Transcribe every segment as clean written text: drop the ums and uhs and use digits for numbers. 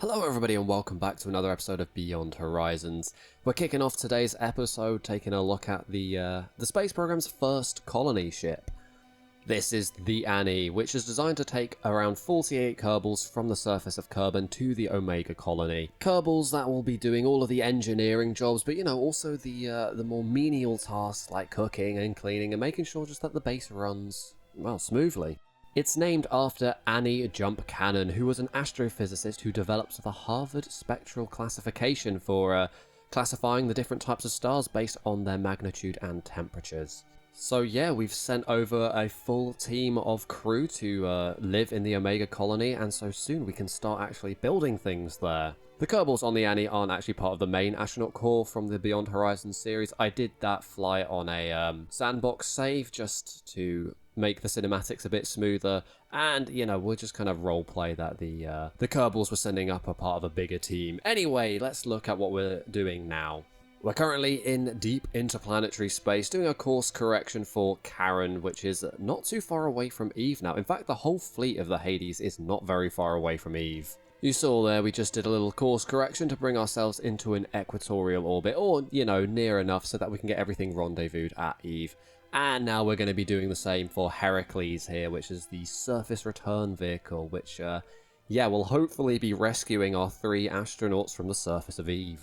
Hello everybody and welcome back to another episode of Beyond Horizons. We're kicking off today's episode taking a look at the space program's first colony ship. This is the Annie, which is designed to take around 48 Kerbals from the surface of Kerbin to the Omega colony. Kerbals that will be doing all of the engineering jobs, but also the more menial tasks like cooking and cleaning and making sure just that the base runs, well, smoothly. It's named after Annie Jump Cannon, who was an astrophysicist who developed the Harvard spectral classification for classifying the different types of stars based on their magnitude and temperatures. So yeah, we've sent over a full team of crew to live in the Omega colony, and so soon we can start actually building things there. The Kerbals on the Annie aren't actually part of the main astronaut corps from the Beyond Horizons series. I did that fly on a sandbox save just to make the cinematics a bit smoother, and we'll just kind of roleplay that the Kerbals were sending up a part of a bigger team. Anyway, let's look at what we're doing now. We're currently in deep interplanetary space doing a course correction for Karen, which is not too far away from Eve now. In fact, the whole fleet of the Hades is not very far away from Eve. You saw there, we just did a little course correction to bring ourselves into an equatorial orbit, or, near enough so that we can get everything rendezvoused at Eve. And now we're going to be doing the same for Heracles here, which is the surface return vehicle, which, will hopefully be rescuing our 3 astronauts from the surface of Eve.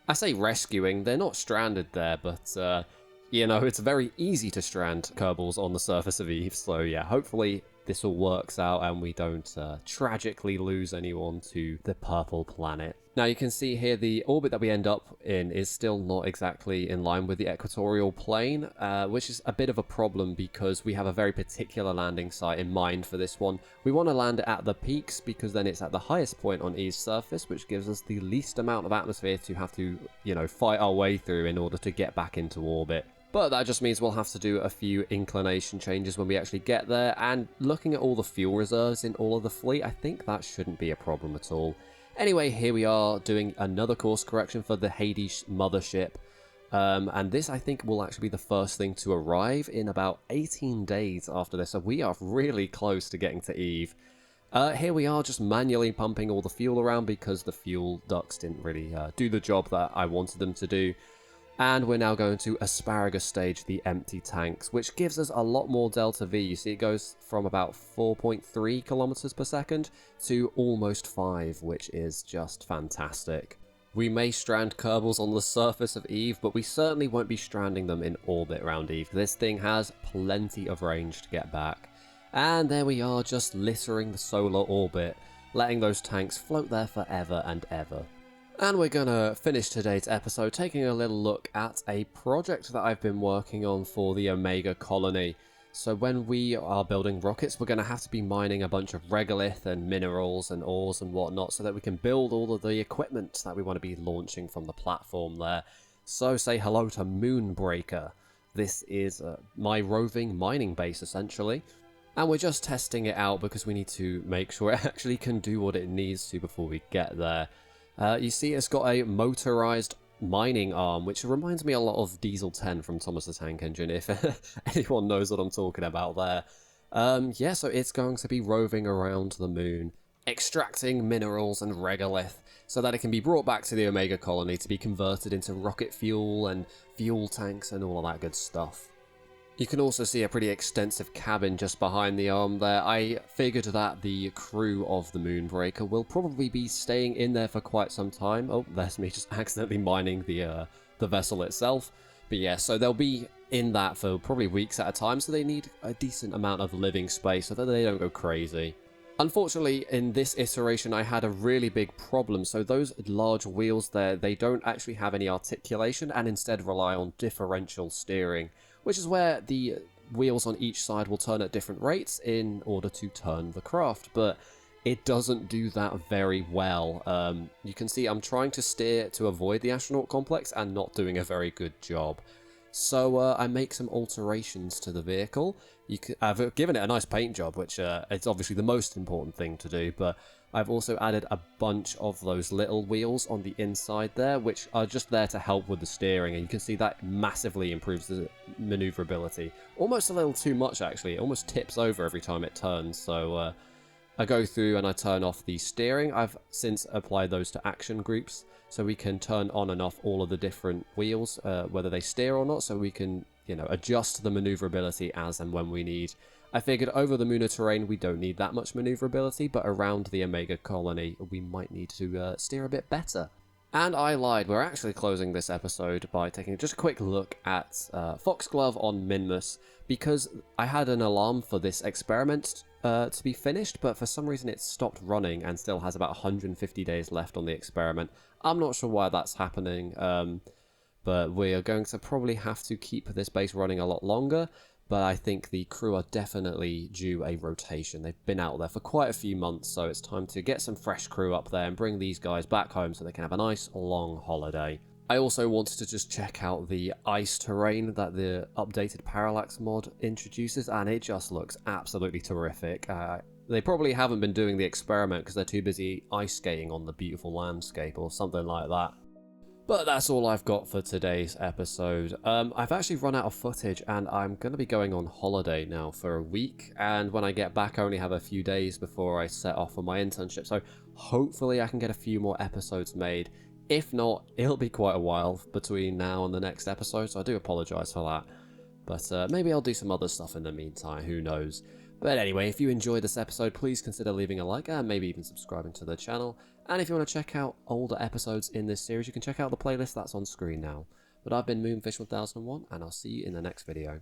I say rescuing, they're not stranded there, but, it's very easy to strand Kerbals on the surface of Eve, so yeah, hopefully this all works out and we don't tragically lose anyone to the purple planet. Now you can see here the orbit that we end up in is still not exactly in line with the equatorial plane, which is a bit of a problem because we have a very particular landing site in mind for this one. We want to land it at the peaks because then it's at the highest point on Eve's surface, which gives us the least amount of atmosphere to have to, fight our way through in order to get back into orbit. But that just means we'll have to do a few inclination changes when we actually get there, and looking at all the fuel reserves in all of the fleet, I think that shouldn't be a problem at all. Anyway, here we are doing another course correction for the Hades mothership, and this I think will actually be the first thing to arrive in about 18 days after this, so we are really close to getting to Eve. Here we are just manually pumping all the fuel around because the fuel ducts didn't really do the job that I wanted them to do. And we're now going to asparagus stage the empty tanks, which gives us a lot more delta V. You see it goes from about 4.3 kilometers per second to almost 5, which is just fantastic. We may strand Kerbals on the surface of Eve, but we certainly won't be stranding them in orbit around Eve. This thing has plenty of range to get back. And there we are, just littering the solar orbit, letting those tanks float there forever and ever. And we're going to finish today's episode taking a little look at a project that I've been working on for the Omega colony. So when we are building rockets, we're going to have to be mining a bunch of regolith and minerals and ores and whatnot so that we can build all of the equipment that we want to be launching from the platform there. So say hello to Moonreaker. This is my roving mining base essentially. And we're just testing it out because we need to make sure it actually can do what it needs to before we get there. You see it's got a motorized mining arm, which reminds me a lot of Diesel 10 from Thomas the Tank Engine, if anyone knows what I'm talking about there. So it's going to be roving around the moon, extracting minerals and regolith, so that it can be brought back to the Omega colony to be converted into rocket fuel and fuel tanks and all of that good stuff. You can also see a pretty extensive cabin just behind the arm there. I figured that the crew of the Moonreaker will probably be staying in there for quite some time. Oh, there's me just accidentally mining the vessel itself. But yeah, so they'll be in that for probably weeks at a time, so they need a decent amount of living space so that they don't go crazy. Unfortunately, in this iteration, I had a really big problem. So those large wheels there, they don't actually have any articulation and instead rely on differential steering, which is where the wheels on each side will turn at different rates in order to turn the craft, but it doesn't do that very well. You can see I'm trying to steer to avoid the astronaut complex and not doing a very good job. So I make some alterations to the vehicle. I've given it a nice paint job, which is obviously the most important thing to do, but I've also added a bunch of those little wheels on the inside there, which are just there to help with the steering, and you can see that massively improves the maneuverability. Almost a little too much, actually. It almost tips over every time it turns, so I go through and I turn off the steering. I've since applied those to action groups, so we can turn on and off all of the different wheels, whether they steer or not, so we can, you know, adjust the maneuverability as and when we need. I figured over the Lunar terrain we don't need that much maneuverability, but around the Omega colony we might need to steer a bit better. And I lied, we're actually closing this episode by taking just a quick look at Foxglove on Minmus, because I had an alarm for this experiment to be finished, but for some reason it stopped running and still has about 150 days left on the experiment. I'm not sure why that's happening, but we are going to probably have to keep this base running a lot longer. But I think the crew are definitely due a rotation. They've been out there for quite a few months, so it's time to get some fresh crew up there and bring these guys back home so they can have a nice long holiday. I also wanted to just check out the ice terrain that the updated Parallax mod introduces, and it just looks absolutely terrific. They probably haven't been doing the experiment because they're too busy ice skating on the beautiful landscape or something like that. But that's all I've got for today's episode. I've actually run out of footage and I'm going to be going on holiday now for a week. And when I get back, I only have a few days before I set off on my internship. So hopefully I can get a few more episodes made. If not, it'll be quite a while between now and the next episode. So I do apologise for that. But maybe I'll do some other stuff in the meantime. Who knows? But anyway, if you enjoyed this episode, please consider leaving a like and maybe even subscribing to the channel. And if you want to check out older episodes in this series, you can check out the playlist that's on screen now. But I've been Moonfish1001, and I'll see you in the next video.